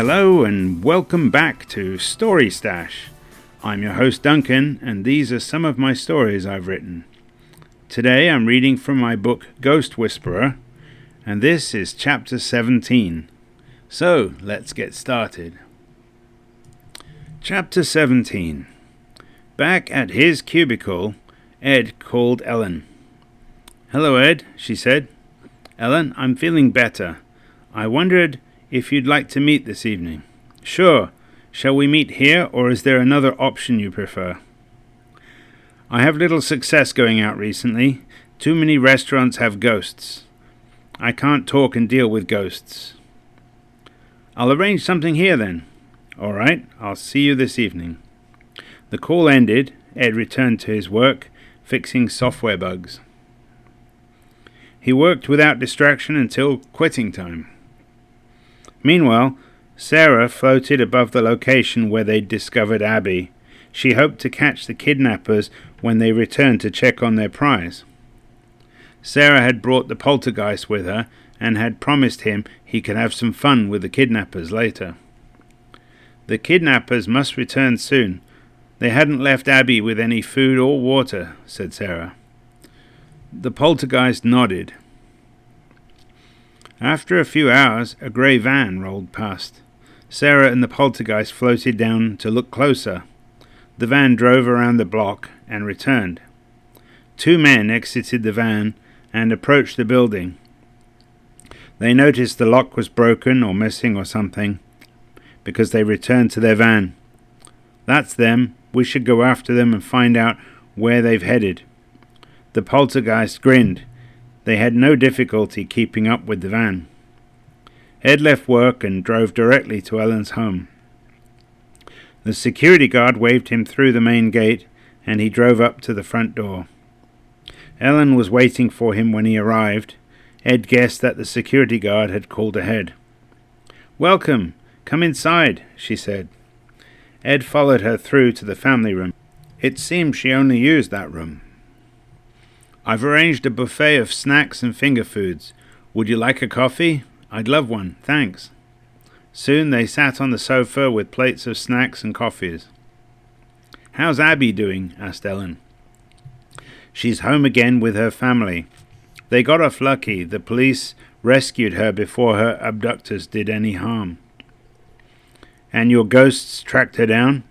Hello and welcome back to Story Stash. I'm your host Duncan, and these are some of my stories I've written. Today I'm reading from my book Ghost Whisperer, and this is chapter 17. So let's get started. Chapter 17. Back at his cubicle, Ed called Ellen. "Hello, Ed," she said. "Ellen, I'm feeling better. I wondered if you'd like to meet this evening." "Sure. Shall we meet here, or is there another option you prefer?" "I have little success going out recently. Too many restaurants have ghosts. I can't talk and deal with ghosts." "I'll arrange something here then." "All right. I'll see you this evening." The call ended. Ed returned to his work, fixing software bugs. He worked without distraction until quitting time. Meanwhile, Sarah floated above the location where they'd discovered Abby. She hoped to catch the kidnappers when they returned to check on their prize. Sarah had brought the poltergeist with her and had promised him he could have some fun with the kidnappers later. The kidnappers must return soon. They hadn't left Abby with any food or water, said Sarah. The poltergeist nodded. After a few hours, a grey van rolled past. Sarah and the poltergeist floated down to look closer. The van drove around the block and returned. Two men exited the van and approached the building. They noticed the lock was broken or missing or something, because they returned to their van. "That's them. We should go after them and find out where they've headed." The poltergeist grinned. They had no difficulty keeping up with the van. Ed left work and drove directly to Ellen's home. The security guard waved him through the main gate, and he drove up to the front door. Ellen was waiting for him when he arrived. Ed guessed that the security guard had called ahead. "Welcome. Come inside," she said. Ed followed her through to the family room. It seemed she only used that room. "I've arranged a buffet of snacks and finger foods. Would you like a coffee?" "I'd love one, thanks." Soon they sat on the sofa with plates of snacks and coffees. "How's Abby doing?" asked Ellen. "She's home again with her family. They got off lucky. The police rescued her before her abductors did any harm." "And your ghosts tracked her down?"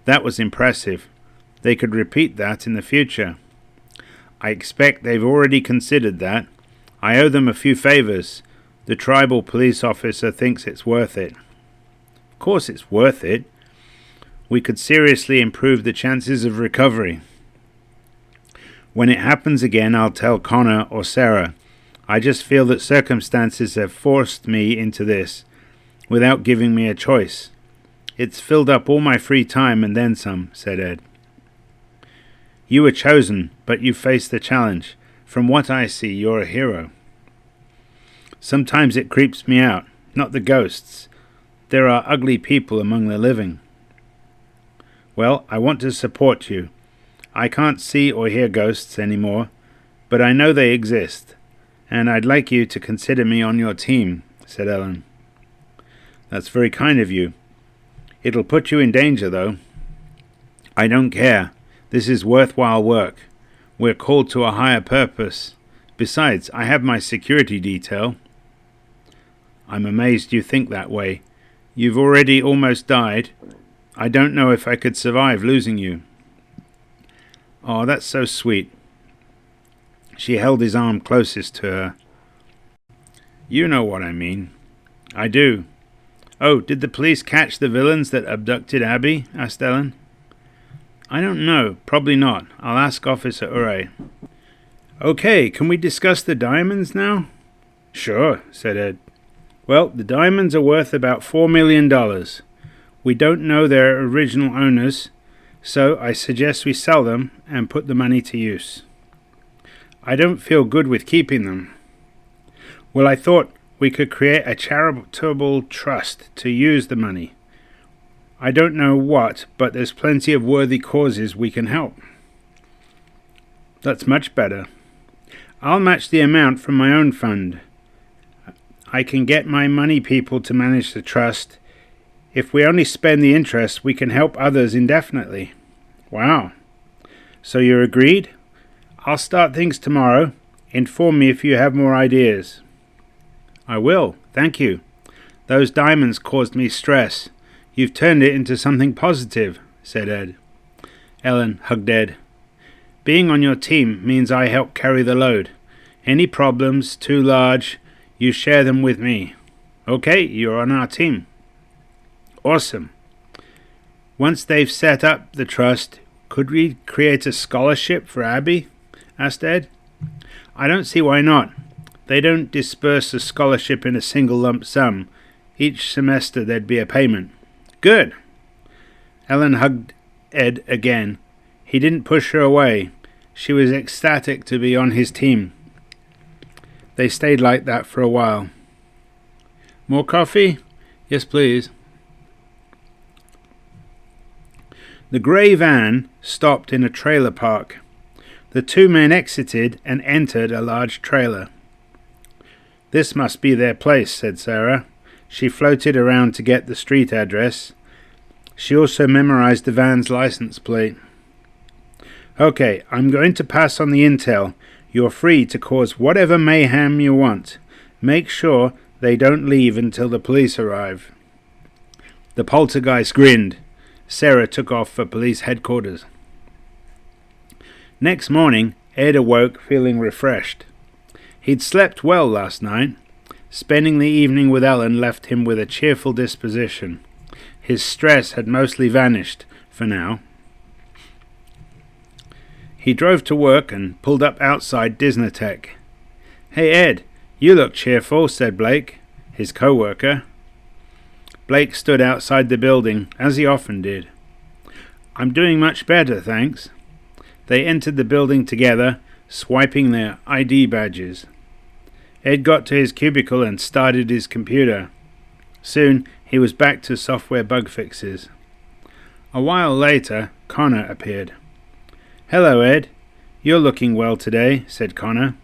"That was impressive. They could repeat that in the future." "I expect they've already considered that. I owe them a few favors. The tribal police officer thinks it's worth it." "Of course it's worth it. We could seriously improve the chances of recovery." "When it happens again, I'll tell Connor or Sarah. I just feel that circumstances have forced me into this, without giving me a choice. It's filled up all my free time and then some," said Ed. "You were chosen, but you faced the challenge. From what I see, you're a hero." "Sometimes it creeps me out, not the ghosts. There are ugly people among the living." "Well, I want to support you. I can't see or hear ghosts anymore, but I know they exist, and I'd like you to consider me on your team," said Ellen. "That's very kind of you. It'll put you in danger, though." "I don't care. This is worthwhile work. We're called to a higher purpose. Besides, I have my security detail." "I'm amazed you think that way. You've already almost died. I don't know if I could survive losing you." "Oh, that's so sweet." She held his arm closest to her. "You know what I mean." "I do." "Oh, did the police catch the villains that abducted Abby?" asked Ellen. "I don't know. Probably not. I'll ask Officer Urey." "Okay, can we discuss the diamonds now?" "Sure," said Ed. "Well, the diamonds are worth about $4 million. We don't know their original owners, so I suggest we sell them and put the money to use." "I don't feel good with keeping them." "Well, I thought we could create a charitable trust to use the money. I don't know what, but there's plenty of worthy causes we can help." "That's much better. I'll match the amount from my own fund. I can get my money people to manage the trust. If we only spend the interest, we can help others indefinitely." "Wow. So you're agreed? I'll start things tomorrow. Inform me if you have more ideas." "I will, thank you. Those diamonds caused me stress. You've turned it into something positive," said Ed. Ellen hugged Ed. "Being on your team means I help carry the load. Any problems too large, you share them with me. Okay, you're on our team." "Awesome. Once they've set up the trust, could we create a scholarship for Abby?" asked Ed. "I don't see why not. They don't disperse a scholarship in a single lump sum. Each semester there'd be a payment." "Good." Ellen hugged Ed again. He didn't push her away. She was ecstatic to be on his team. They stayed like that for a while. "More coffee?" "Yes, please." The grey van stopped in a trailer park. The two men exited and entered a large trailer. "This must be their place," said Sarah. She floated around to get the street address. She also memorized the van's license plate. "Okay, I'm going to pass on the intel. You're free to cause whatever mayhem you want. Make sure they don't leave until the police arrive." The poltergeist grinned. Sarah took off for police headquarters. Next morning, Ed awoke feeling refreshed. He'd slept well last night. Spending the evening with Ellen left him with a cheerful disposition. His stress had mostly vanished, for now. He drove to work and pulled up outside Disnotech. "Hey Ed, you look cheerful," said Blake, his co-worker. Blake stood outside the building, as he often did. "I'm doing much better, thanks." They entered the building together, swiping their ID badges. Ed got to his cubicle and started his computer. Soon he was back to software bug fixes. A while later, Connor appeared. "Hello, Ed. You're looking well today," said Connor.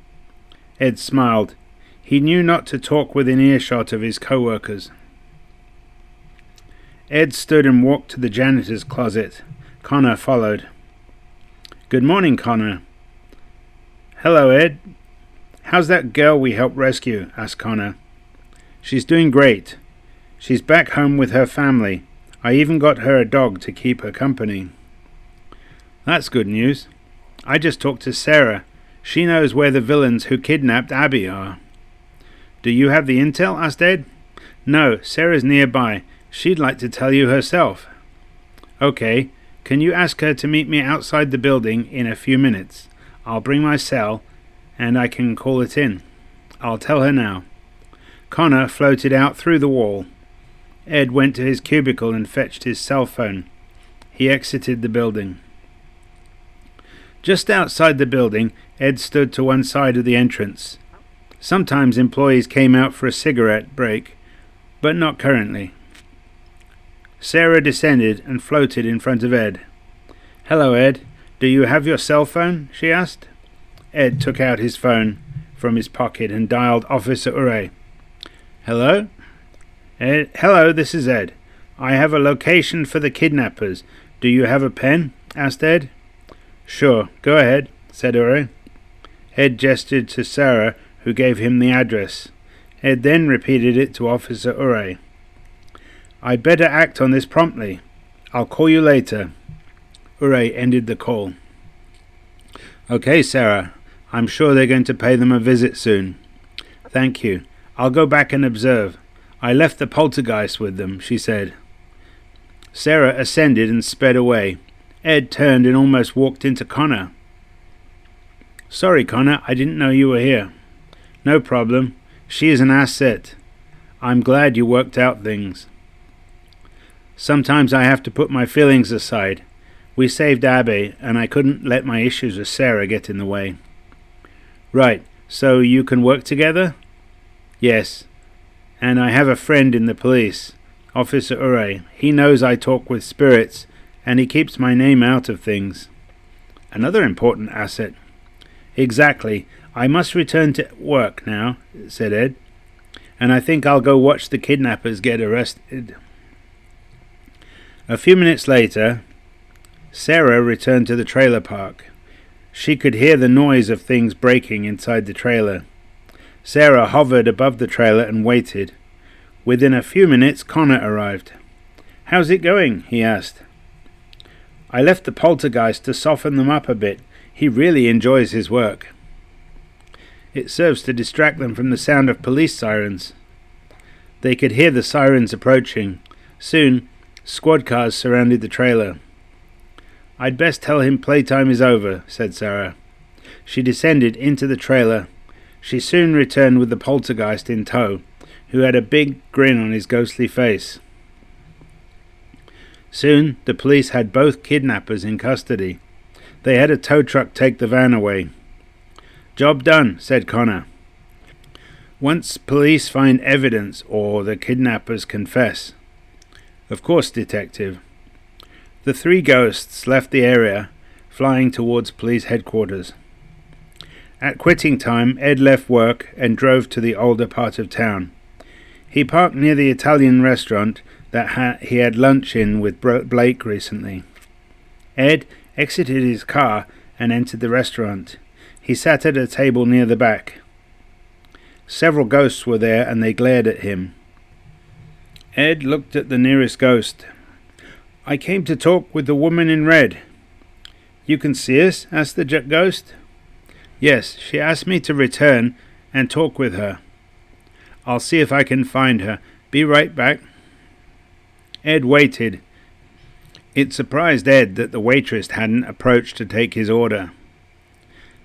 Ed smiled. He knew not to talk within earshot of his co-workers. Ed stood and walked to the janitor's closet. Connor followed. "Good morning, Connor." "Hello, Ed. How's that girl we helped rescue?" asked Connor. "She's doing great. She's back home with her family. I even got her a dog to keep her company." "That's good news. I just talked to Sarah. She knows where the villains who kidnapped Abby are." "Do you have the intel?" asked Ed. "No, Sarah's nearby. She'd like to tell you herself." "Okay, can you ask her to meet me outside the building in a few minutes? I'll bring my cell, and I can call it in. I'll tell her now." Connor floated out through the wall. Ed went to his cubicle and fetched his cell phone. He exited the building. Just outside the building, Ed stood to one side of the entrance. Sometimes employees came out for a cigarette break, but not currently. Sarah descended and floated in front of Ed. "Hello, Ed. Do you have your cell phone?" she asked. Ed took out his phone from his pocket and dialed Officer Urey. "Hello? Ed, hello, this is Ed. I have a location for the kidnappers. Do you have a pen?" asked Ed. "Sure, go ahead," said Urey. Ed gestured to Sarah, who gave him the address. Ed then repeated it to Officer Urey. "I'd better act on this promptly. I'll call you later." Urey ended the call. "Okay, Sarah. I'm sure they're going to pay them a visit soon." "Thank you. I'll go back and observe. I left the poltergeist with them," she said. Sarah ascended and sped away. Ed turned and almost walked into Connor. "Sorry, Connor, I didn't know you were here." "No problem. She is an asset. I'm glad you worked out things." "Sometimes I have to put my feelings aside. We saved Abby, and I couldn't let my issues with Sarah get in the way." "Right, so you can work together?" "Yes, and I have a friend in the police, Officer Urey. He knows I talk with spirits, and he keeps my name out of things." "Another important asset." "Exactly. I must return to work now," said Ed. and I think I'll go watch the kidnappers get arrested. A few minutes later, Sarah returned to the trailer park. She could hear the noise of things breaking inside the trailer. Sarah hovered above the trailer and waited. Within a few minutes, Connor arrived. "How's it going?" he asked. "I left the poltergeist to soften them up a bit. He really enjoys his work. It serves to distract them from the sound of police sirens." They could hear the sirens approaching. Soon, squad cars surrounded the trailer. "I'd best tell him playtime is over," said Sarah. She descended into the trailer. She soon returned with the poltergeist in tow, who had a big grin on his ghostly face. Soon, the police had both kidnappers in custody. They had a tow truck take the van away. "Job done," said Connor. "Once police find evidence or the kidnappers confess." "Of course, Detective." The three ghosts left the area, flying towards police headquarters. At quitting time, Ed left work and drove to the older part of town. He parked near the Italian restaurant that he had lunch in with Blake recently. Ed exited his car and entered the restaurant. He sat at a table near the back. Several ghosts were there and they glared at him. Ed looked at the nearest ghost. "I came to talk with the woman in red." "You can see us?" asked the ghost. "Yes, she asked me to return and talk with her. I'll see if I can find her. Be right back." Ed waited. It surprised Ed that the waitress hadn't approached to take his order.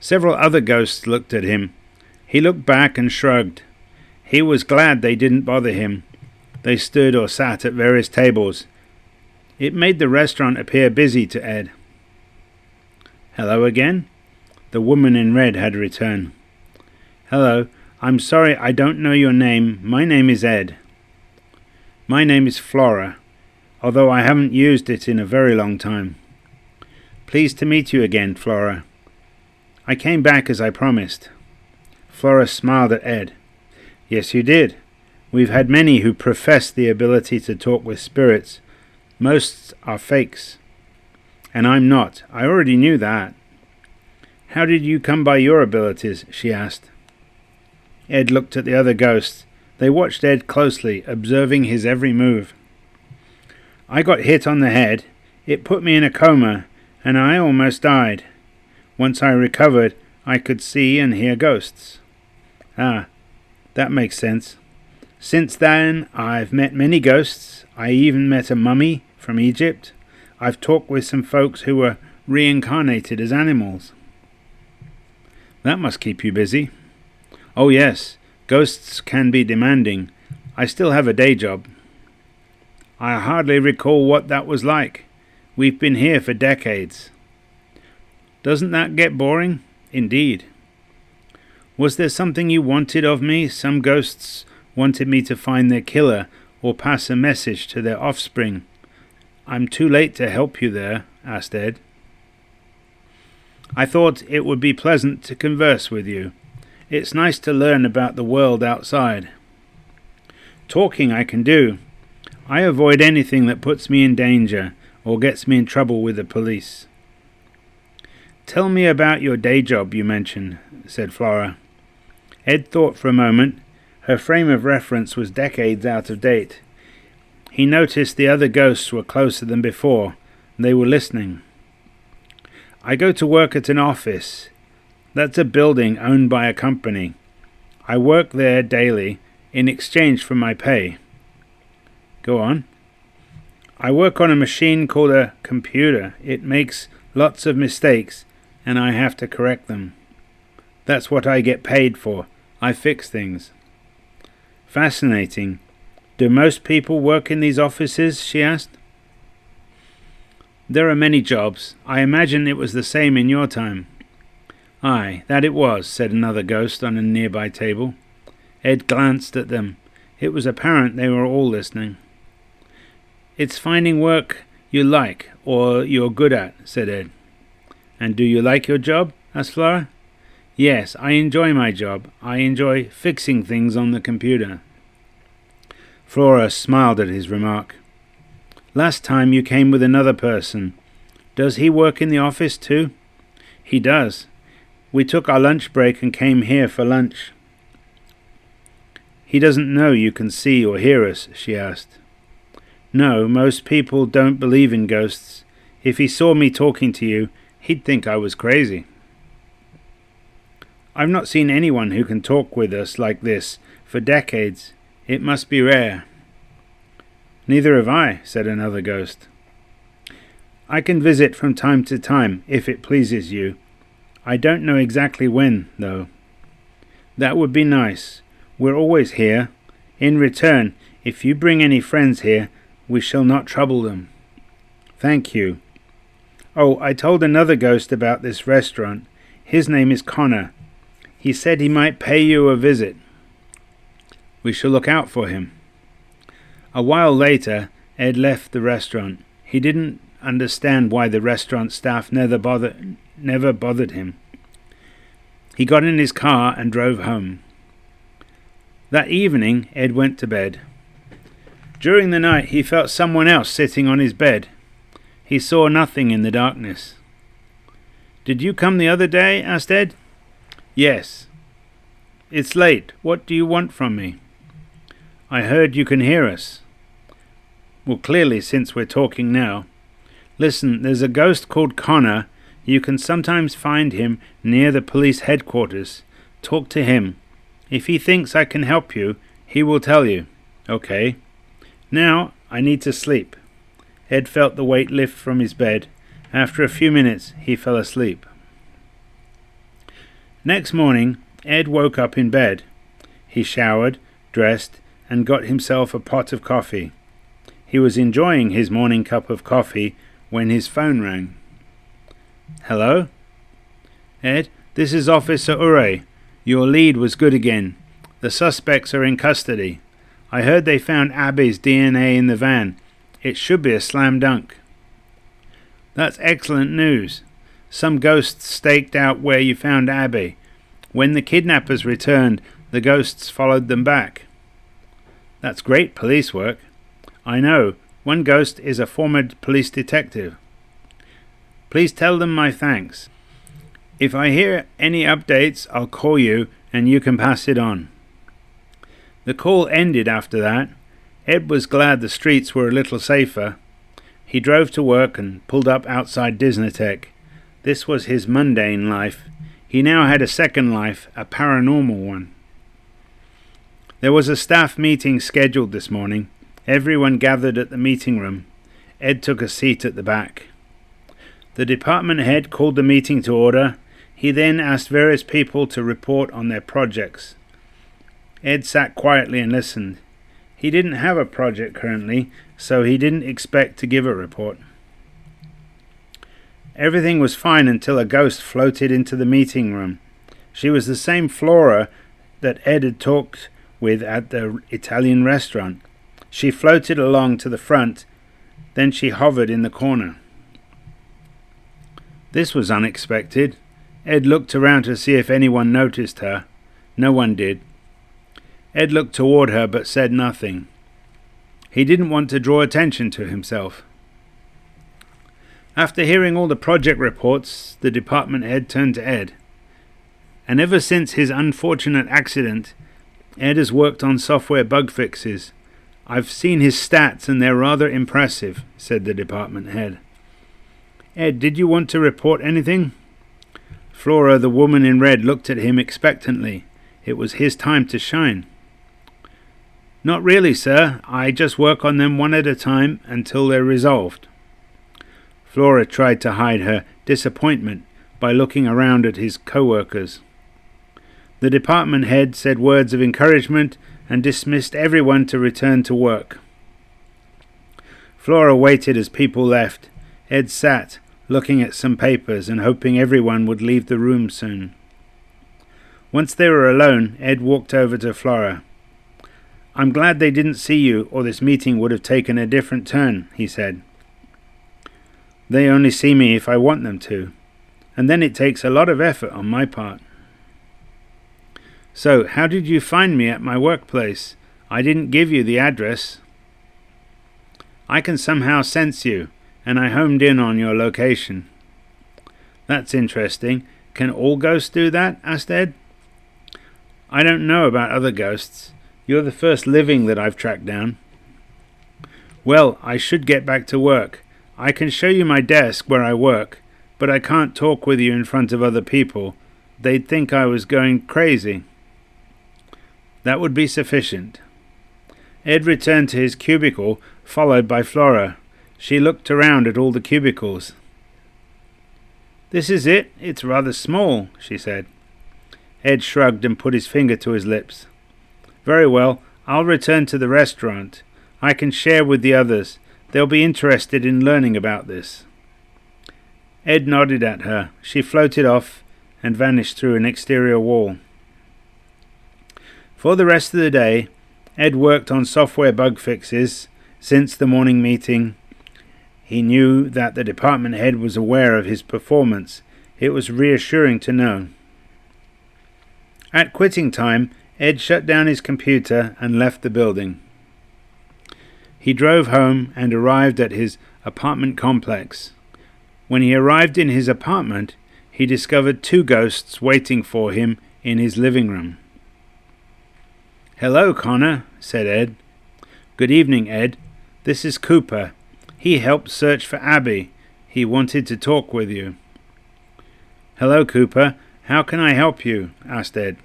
Several other ghosts looked at him. He looked back and shrugged. He was glad they didn't bother him. They stood or sat at various tables. It made the restaurant appear busy to Ed. "Hello again?" The woman in red had returned. "Hello. I'm sorry I don't know your name. My name is Ed." "My name is Flora, although I haven't used it in a very long time." "Pleased to meet you again, Flora. I came back as I promised." Flora smiled at Ed. "Yes, you did. We've had many who profess the ability to talk with spirits. Most are fakes. And I'm not. I already knew that." "How did you come by your abilities?" she asked. Ed looked at the other ghosts. They watched Ed closely, observing his every move. "I got hit on the head. It put me in a coma, and I almost died. Once I recovered, I could see and hear ghosts." "Ah, that makes sense. Since then, I've met many ghosts. I even met a mummy from Egypt. I've talked with some folks who were reincarnated as animals." "That must keep you busy." "Oh yes, ghosts can be demanding. I still have a day job." "I hardly recall what that was like. We've been here for decades." "Doesn't that get boring?" "Indeed." "Was there something you wanted of me? Some ghosts wanted me to find their killer or pass a message to their offspring. I'm too late to help you there," asked Ed. "I thought it would be pleasant to converse with you. It's nice to learn about the world outside." "Talking I can do. I avoid anything that puts me in danger or gets me in trouble with the police." "Tell me about your day job you mentioned," said Flora. Ed thought for a moment. Her frame of reference was decades out of date. He noticed the other ghosts were closer than before. They were listening. "I go to work at an office. That's a building owned by a company. I work there daily in exchange for my pay." "Go on." "I work on a machine called a computer. It makes lots of mistakes, and I have to correct them. That's what I get paid for. I fix things." "Fascinating. Do most people work in these offices?" she asked. "There are many jobs. I imagine it was the same in your time." "Aye, that it was," said another ghost on a nearby table. Ed glanced at them. It was apparent they were all listening. "It's finding work you like or you're good at," said Ed. "And do you like your job?" asked Flora. "Yes, I enjoy my job. I enjoy fixing things on the computer." Flora smiled at his remark. Last time you came with another person. Does he work in the office too? He does. We took our lunch break and came here for lunch. He doesn't know you can see or hear us, she asked. No, most people don't believe in ghosts. If he saw me talking to you, he'd think I was crazy. I've not seen anyone who can talk with us like this for decades. It must be rare. Neither have I, said another ghost. I can visit from time to time, if it pleases you. I don't know exactly when, though. That would be nice. We're always here. In return, if you bring any friends here, we shall not trouble them. Thank you. Oh, I told another ghost about this restaurant. His name is Connor. He said he might pay you a visit. We shall look out for him. A while later, Ed left the restaurant. He didn't understand why the restaurant staff never bothered him. He got in his car and drove home. That evening, Ed went to bed. During the night, he felt someone else sitting on his bed. He saw nothing in the darkness. Did you come the other day? Asked Ed. Yes. It's late. What do you want from me? I heard you can hear us. Well, clearly, since we're talking now. Listen, there's a ghost called Connor. You can sometimes find him near the police headquarters. Talk to him. If he thinks I can help you, he will tell you. Okay. Now, I need to sleep. Ed felt the weight lift from his bed. After a few minutes, he fell asleep. Next morning, Ed woke up in bed. He showered, dressed, and got himself a pot of coffee. He was enjoying his morning cup of coffee when his phone rang. Hello? Ed, this is Officer Ure. Your lead was good again. The suspects are in custody. I heard they found Abby's DNA in the van. It should be a slam dunk. That's excellent news. Some ghosts staked out where you found Abby. When the kidnappers returned, the ghosts followed them back. That's great police work. I know. One ghost is a former police detective. Please tell them my thanks. If I hear any updates, I'll call you and you can pass it on. The call ended after that. Ed was glad the streets were a little safer. He drove to work and pulled up outside Disneytech. This was his mundane life. He now had a second life, a paranormal one. There was a staff meeting scheduled this morning. Everyone gathered at the meeting room. Ed took a seat at the back. The department head called the meeting to order. He then asked various people to report on their projects. Ed sat quietly and listened. He didn't have a project currently, so he didn't expect to give a report. Everything was fine until a ghost floated into the meeting room. She was the same Flora that Ed had talked with at the Italian restaurant. She floated along to the front, then she hovered in the corner. This was unexpected. Ed looked around to see if anyone noticed her. No one did. Ed looked toward her but said nothing. He didn't want to draw attention to himself. After hearing all the project reports, the department head turned to Ed. And ever since his unfortunate accident, Ed has worked on software bug fixes. I've seen his stats and they're rather impressive, said the department head. Ed, did you want to report anything? Flora, the woman in red, looked at him expectantly. It was his time to shine. Not really, sir. I just work on them one at a time until they're resolved. Flora tried to hide her disappointment by looking around at his co-workers. The department head said words of encouragement and dismissed everyone to return to work. Flora waited as people left. Ed sat, looking at some papers and hoping everyone would leave the room soon. Once they were alone, Ed walked over to Flora. I'm glad they didn't see you, or this meeting would have taken a different turn, he said. They only see me if I want them to, and then it takes a lot of effort on my part. So, how did you find me at my workplace? I didn't give you the address. I can somehow sense you, and I homed in on your location. That's interesting. Can all ghosts do that? Asked Ed. I don't know about other ghosts. You're the first living that I've tracked down. Well, I should get back to work. I can show you my desk where I work, but I can't talk with you in front of other people. They'd think I was going crazy. That would be sufficient. Ed returned to his cubicle, followed by Flora. She looked around at all the cubicles. This is it. It's rather small, she said. Ed shrugged and put his finger to his lips. Very well, I'll return to the restaurant. I can share with the others. They'll be interested in learning about this. Ed nodded at her. She floated off and vanished through an exterior wall. For the rest of the day, Ed worked on software bug fixes. Since the morning meeting, he knew that the department head was aware of his performance. It was reassuring to know. At quitting time, Ed shut down his computer and left the building. He drove home and arrived at his apartment complex. When he arrived in his apartment, he discovered 2 ghosts waiting for him in his living room. Hello, Connor, said Ed. Good evening, Ed. This is Cooper. He helped search for Abby. He wanted to talk with you. Hello, Cooper. How can I help you? Asked Ed.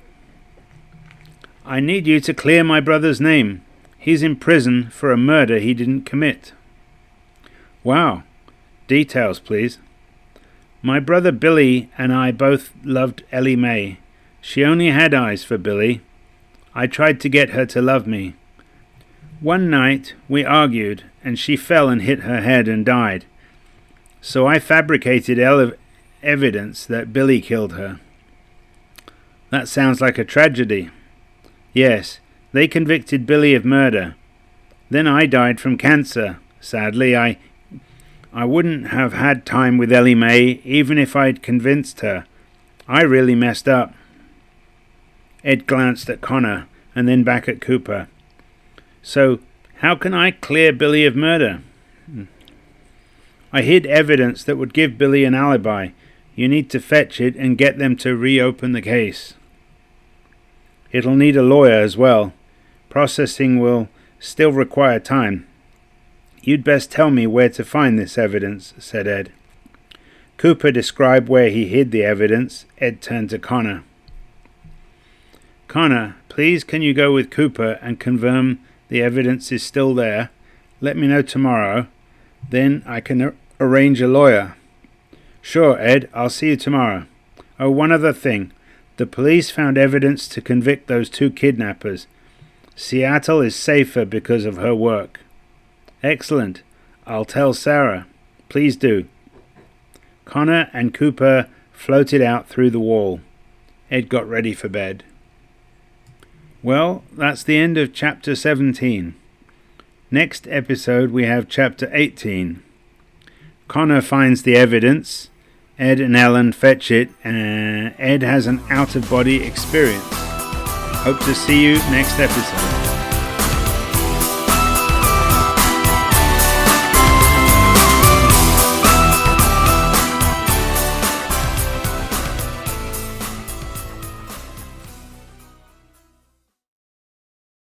I need you to clear my brother's name. He's in prison for a murder he didn't commit. Wow. Details, please. My brother Billy and I both loved Ellie Mae. She only had eyes for Billy. I tried to get her to love me. One night we argued, and she fell and hit her head and died. So I fabricated evidence that Billy killed her. That sounds like a tragedy. Yes, they convicted Billy of murder. Then I died from cancer. Sadly, I wouldn't have had time with Ellie Mae even if I'd convinced her. I really messed up. Ed glanced at Connor and then back at Cooper. So, how can I clear Billy of murder? I hid evidence that would give Billy an alibi. You need to fetch it and get them to reopen the case. It'll need a lawyer as well. Processing will still require time. You'd best tell me where to find this evidence, said Ed. Cooper described where he hid the evidence. Ed turned to Connor. Connor, please can you go with Cooper and confirm the evidence is still there? Let me know tomorrow. Then I can arrange a lawyer. Sure, Ed. I'll see you tomorrow. Oh, one other thing. The police found evidence to convict those 2 kidnappers. Seattle is safer because of her work. Excellent. I'll tell Sarah. Please do. Connor and Cooper floated out through the wall. Ed got ready for bed. Well, that's the end of chapter 17. Next episode we have chapter 18. Connor finds the evidence. Ed and Ellen fetch it, and Ed has an out-of-body experience. Hope to see you next episode.